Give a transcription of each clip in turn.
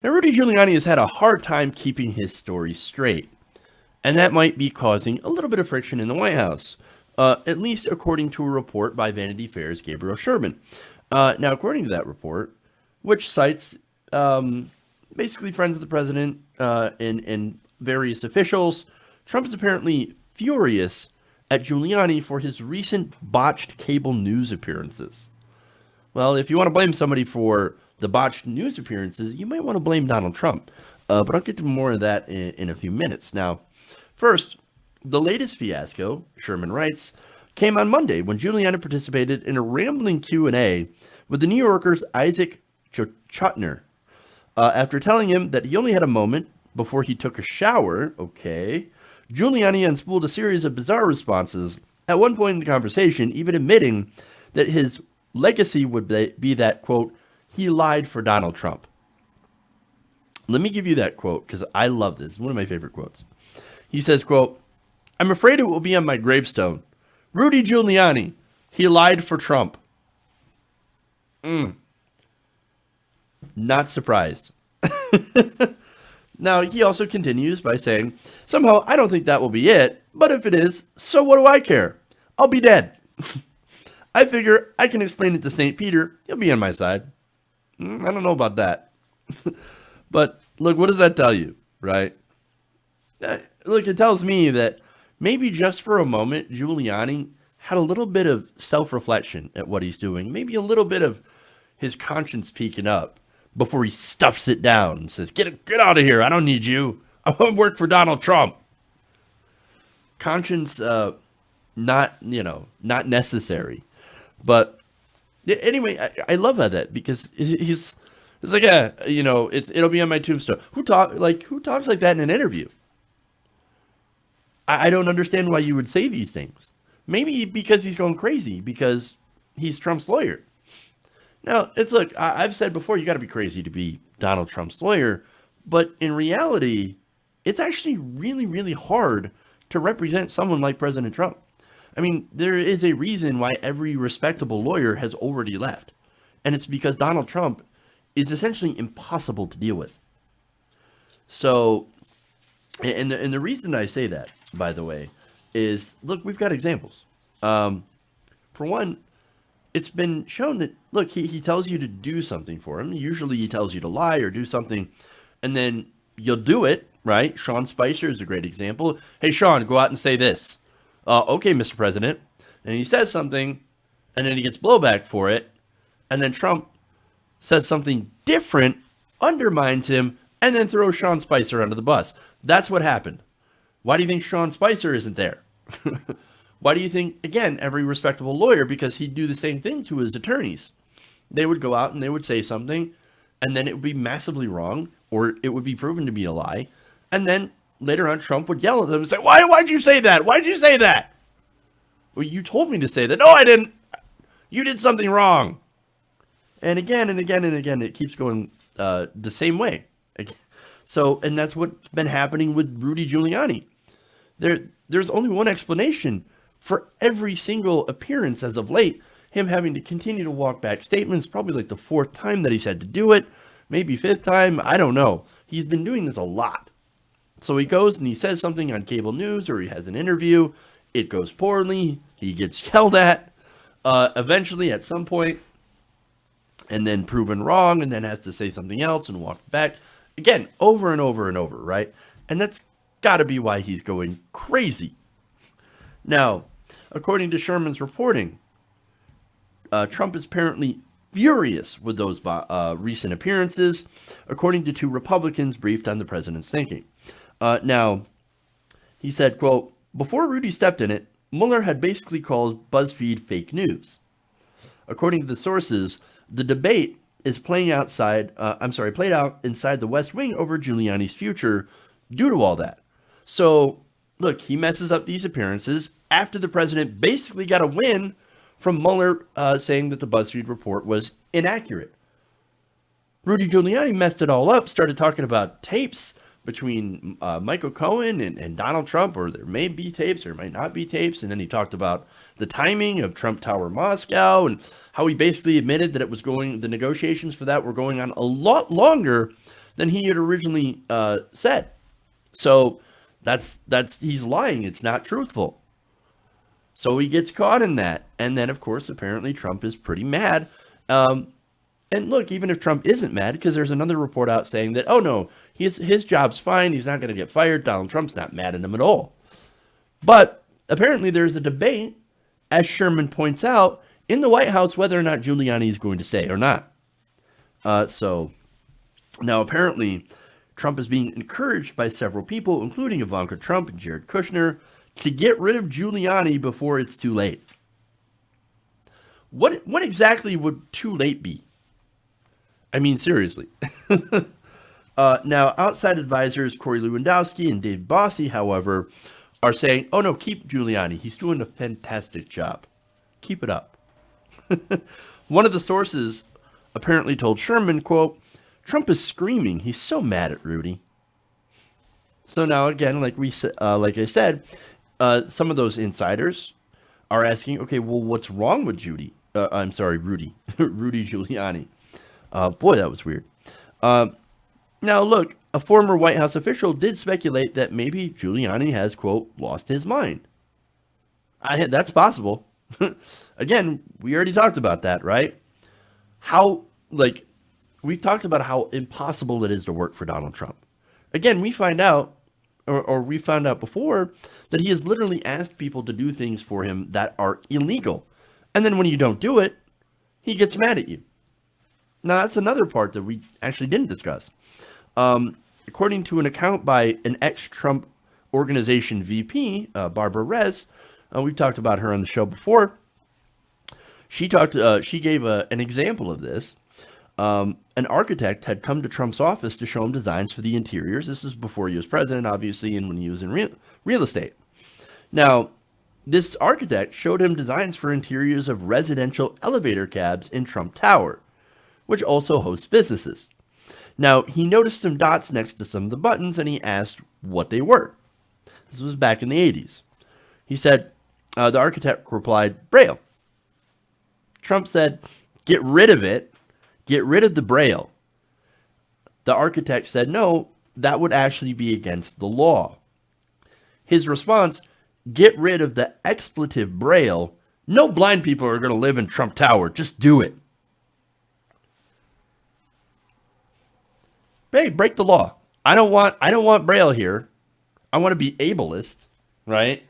Now, Rudy Giuliani has had a hard time keeping his story straight, and that might be causing a little bit of friction in the White House, at least according to a report by Vanity Fair's Gabriel Sherman. Now, according to that report, which cites basically friends of the president and various officials, Trump is apparently furious at Giuliani for his recent botched cable news appearances. Well, if you want to blame somebody for the botched news appearances, you might want to blame Donald Trump. But I'll get to more of that in a few minutes. Now, first, the latest fiasco, Sherman writes, came on Monday when Giuliani participated in a rambling Q&A with the New Yorker's Isaac Chotiner. After telling him that he only had a moment before he took a shower, okay, Giuliani unspooled a series of bizarre responses, at one point in the conversation even admitting that his legacy would be that, quote, he lied for Donald Trump. Let me give you that quote because I love this. It's one of my favorite quotes. He says, quote, I'm afraid it will be on my gravestone. Rudy Giuliani, he lied for Trump. Not surprised. Now, he also continues by saying, somehow I don't think that will be it, but if it is, so what do I care? I'll be dead. I figure I can explain it to St. Peter. He'll be on my side. I don't know about that. But look, what does that tell you, right? Look, it tells me that maybe just for a moment, Giuliani had a little bit of self-reflection at what he's doing. Maybe a little bit of his conscience peeking up before he stuffs it down and says, get out of here. I don't need you. I want to work for Donald Trump. Conscience, not necessary. But anyway, I love that because he's like, yeah, it'll be on my tombstone. Who talks like that in an interview? I don't understand why you would say these things. Maybe because he's going crazy because he's Trump's lawyer. Now, I've said before, you got to be crazy to be Donald Trump's lawyer. But in reality, it's actually really, really hard to represent someone like President Trump. I mean, there is a reason why every respectable lawyer has already left. And it's because Donald Trump is essentially impossible to deal with. So, and the reason I say that, by the way, is, look, we've got examples. For one, it's been shown that, look, he tells you to do something for him. Usually he tells you to lie or do something, and then you'll do it, right? Sean Spicer is a great example. Hey, Sean, go out and say this. Okay, Mr. President. And he says something, and then he gets blowback for it, and then Trump says something different, undermines him, and then throws Sean Spicer under the bus. That's what happened. Why do you think Sean Spicer isn't there? Why do you think, again, every respectable lawyer, because he'd do the same thing to his attorneys. They would go out and they would say something, and then it would be massively wrong, or it would be proven to be a lie. And then later on, Trump would yell at them and say, why'd you say that? Why'd you say that? Well, you told me to say that. No, I didn't. You did something wrong. And again and again and again, it keeps going the same way. So, and that's what's been happening with Rudy Giuliani. There's only one explanation for every single appearance as of late. Him having to continue to walk back statements, probably like the fourth time that he's had to do it, maybe fifth time, I don't know. He's been doing this a lot. So he goes and he says something on cable news or he has an interview. It goes poorly. He gets yelled at eventually at some point and then proven wrong and then has to say something else and walk back. Again, over and over and over, right? And that's got to be why he's going crazy. Now, according to Sherman's reporting, Trump is apparently furious with those recent appearances, according to two Republicans briefed on the president's thinking. Now, he said, quote, before Rudy stepped in it, Mueller had basically called BuzzFeed fake news. According to the sources, the debate is played out inside the West Wing over Giuliani's future due to all that. So, look, he messes up these appearances after the president basically got a win from Mueller saying that the BuzzFeed report was inaccurate. Rudy Giuliani messed it all up, started talking about tapes between Michael Cohen and Donald Trump, or there may be tapes or might not be tapes, and then he talked about the timing of Trump Tower Moscow and how he basically admitted that the negotiations for that were going on a lot longer than he had originally said. So that's he's lying. It's not truthful. So he gets caught in that. And then, of course, apparently Trump is pretty mad. And look, even if Trump isn't mad, because there's another report out saying that, oh no, his job's fine. He's not going to get fired. Donald Trump's not mad at him at all. But apparently there's a debate, as Sherman points out, in the White House whether or not Giuliani is going to stay or not. So now apparently Trump is being encouraged by several people, including Ivanka Trump and Jared Kushner, to get rid of Giuliani before it's too late. What exactly would too late be? I mean, seriously. Now, outside advisors Corey Lewandowski and Dave Bossie, however, are saying, oh no, keep Giuliani. He's doing a fantastic job. Keep it up. One of the sources apparently told Sherman, quote, Trump is screaming. He's so mad at Rudy. So now, again, like I said, some of those insiders are asking, okay, well, what's wrong with Rudy? Rudy Giuliani. Boy, that was weird. Now, look, a former White House official did speculate that maybe Giuliani has, quote, lost his mind. That's possible. Again, we already talked about that, right? We've talked about how impossible it is to work for Donald Trump. Again, we find out, or we found out before, that he has literally asked people to do things for him that are illegal. And then when you don't do it, he gets mad at you. Now, that's another part that we actually didn't discuss. According to an account by an ex-Trump organization VP, Barbara Rez, we've talked about her on the show before. She gave an example of this. An architect had come to Trump's office to show him designs for the interiors. This was before he was president, obviously, and when he was in real estate. Now, this architect showed him designs for interiors of residential elevator cabs in Trump Tower, which also hosts businesses. Now, he noticed some dots next to some of the buttons, and he asked what they were. This was back in the 80s. He said, the architect replied, Braille. Trump said, get rid of it. Get rid of the Braille. The architect said, no, that would actually be against the law. His response, get rid of the expletive Braille. No blind people are going to live in Trump Tower. Just do it. Hey, break the law. I don't want Braille here. I want to be ableist, right?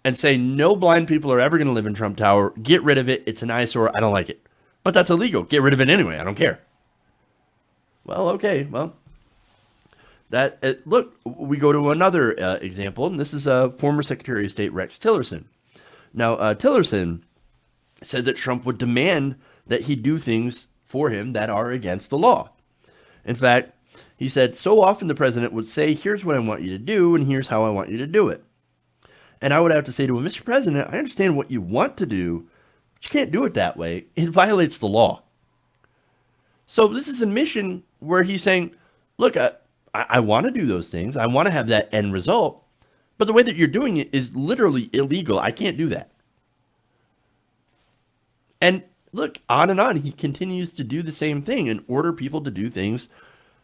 And say no blind people are ever going to live in Trump Tower. Get rid of it. It's an eyesore. I don't like it. But that's illegal. Get rid of it anyway. I don't care. Well, okay. Well, look, we go to another example, and this is former Secretary of State Rex Tillerson. Now, Tillerson said that Trump would demand that he do things for him that are against the law. In fact, he said, so often the president would say, here's what I want you to do, and here's how I want you to do it. And I would have to say to him, Mr. President, I understand what you want to do, but you can't do it that way. It violates the law. So this is a mission where he's saying, look, I want to do those things. I want to have that end result. But the way that you're doing it is literally illegal. I can't do that. And look, on and on. He continues to do the same thing and order people to do things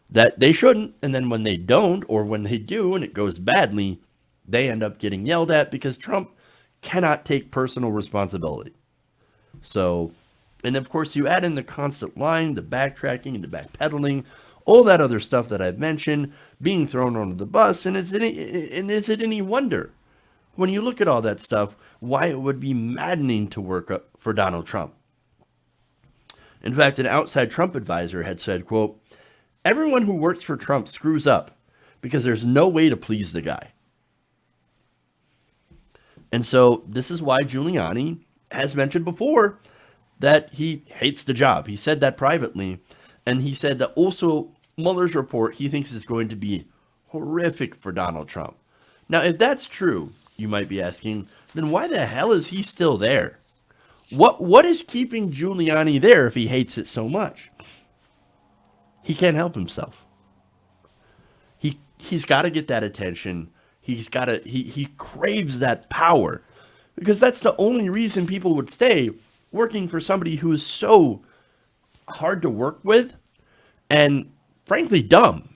that they shouldn't. And then when they don't, or when they do and it goes badly, they end up getting yelled at because Trump cannot take personal responsibility. So, and of course, you add in the constant lying, the backtracking, and the backpedaling, all that other stuff that I've mentioned, being thrown under the bus. And is it any wonder, when you look at all that stuff, why it would be maddening to work for Donald Trump? In fact, an outside Trump advisor had said, quote, everyone who works for Trump screws up because there's no way to please the guy. And so this is why Giuliani has mentioned before that he hates the job. He said that privately. And he said that also Mueller's report he thinks is going to be horrific for Donald Trump. Now, if that's true, you might be asking, then why the hell is he still there? What is keeping Giuliani there if he hates it so much? He can't help himself. He's got to get that attention. He craves that power, because that's the only reason people would stay working for somebody who is so hard to work with and frankly dumb.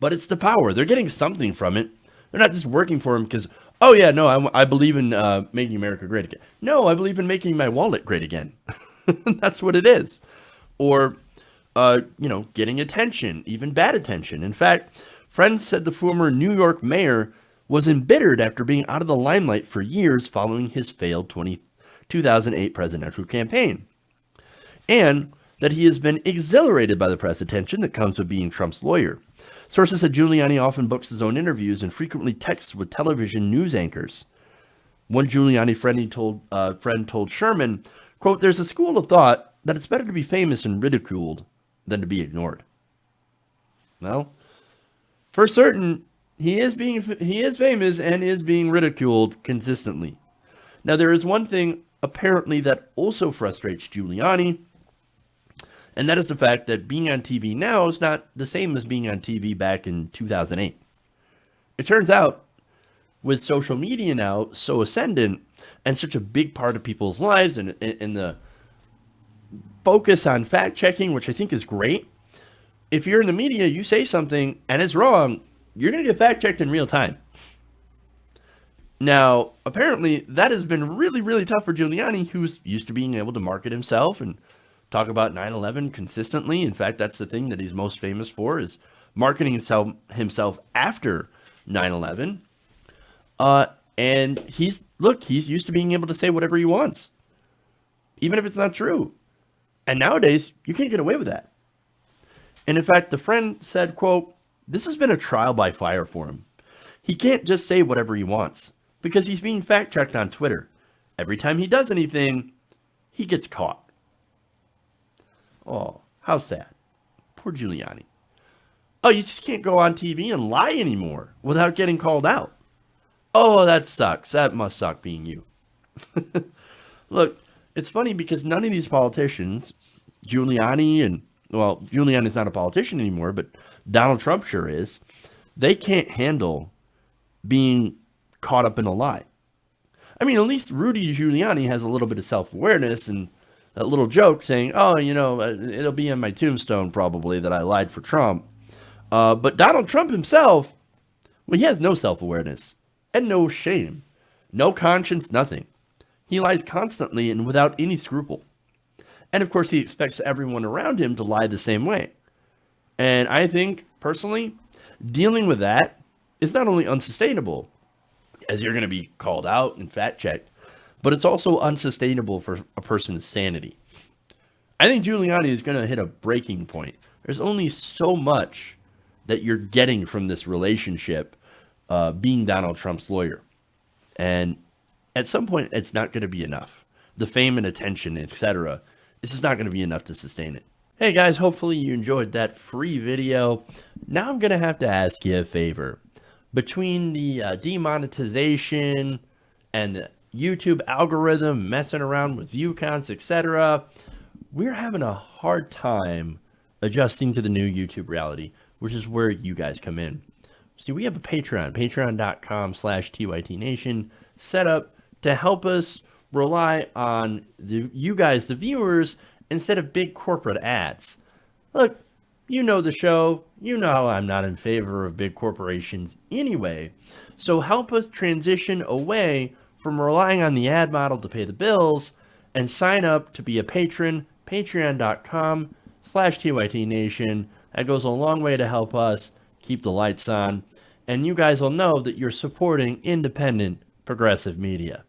but it's the power. They're getting something from it. They're not just working for him because, oh yeah, no, I believe in making America great again. No, I believe in making my wallet great again. That's what it is. Or, getting attention, even bad attention. In fact, friends said the former New York mayor was embittered after being out of the limelight for years following his failed 2008 presidential campaign. And that he has been exhilarated by the press attention that comes with being Trump's lawyer. Sources said Giuliani often books his own interviews and frequently texts with television news anchors. One Giuliani friend told Sherman, quote, "There's a school of thought that it's better to be famous and ridiculed than to be ignored." Well, for certain, he is famous and is being ridiculed consistently. Now, there is one thing apparently that also frustrates Giuliani, and that is the fact that being on TV now is not the same as being on TV back in 2008. It turns out, with social media now so ascendant and such a big part of people's lives and the focus on fact checking, which I think is great, if you're in the media, you say something and it's wrong, you're going to get fact checked in real time. Now, apparently, that has been really, really tough for Giuliani, who's used to being able to market himself and talk about 9/11 consistently. In fact, that's the thing that he's most famous for, is marketing himself after 9/11. And he's used to being able to say whatever he wants, even if it's not true. And nowadays, you can't get away with that. And in fact, the friend said, quote, "This has been a trial by fire for him. He can't just say whatever he wants because he's being fact-checked on Twitter. Every time he does anything, he gets caught." Oh, how sad. Poor Giuliani. Oh, you just can't go on TV and lie anymore without getting called out. Oh, that sucks. That must suck being you. Look, it's funny because none of these politicians, Giuliani's not a politician anymore, but Donald Trump sure is, they can't handle being caught up in a lie. I mean, at least Rudy Giuliani has a little bit of self-awareness and a little joke saying, oh, it'll be on my tombstone probably that I lied for Trump. But Donald Trump himself, well, he has no self-awareness and no shame, no conscience, nothing. He lies constantly and without any scruple. And of course, he expects everyone around him to lie the same way. And I think, personally, dealing with that is not only unsustainable, as you're going to be called out and fact-checked, but it's also unsustainable for a person's sanity. I think Giuliani is going to hit a breaking point. There's only so much that you're getting from this relationship being Donald Trump's lawyer. And at some point, it's not going to be enough. The fame and attention, etc., this is not going to be enough to sustain it. Hey guys, hopefully you enjoyed that free video. Now I'm going to have to ask you a favor. Between the demonetization and the YouTube algorithm messing around with view counts, etc., we're having a hard time adjusting to the new YouTube reality, which is where you guys come in. See, we have a patreon.com/TYTNation set up to help us rely on you guys, the viewers, instead of big corporate ads. Look, you know the show. You know I'm not in favor of big corporations anyway. So help us transition away from relying on the ad model to pay the bills and sign up to be a patron, patreon.com/TYTNation. That goes a long way to help us keep the lights on. And you guys will know that you're supporting independent progressive media.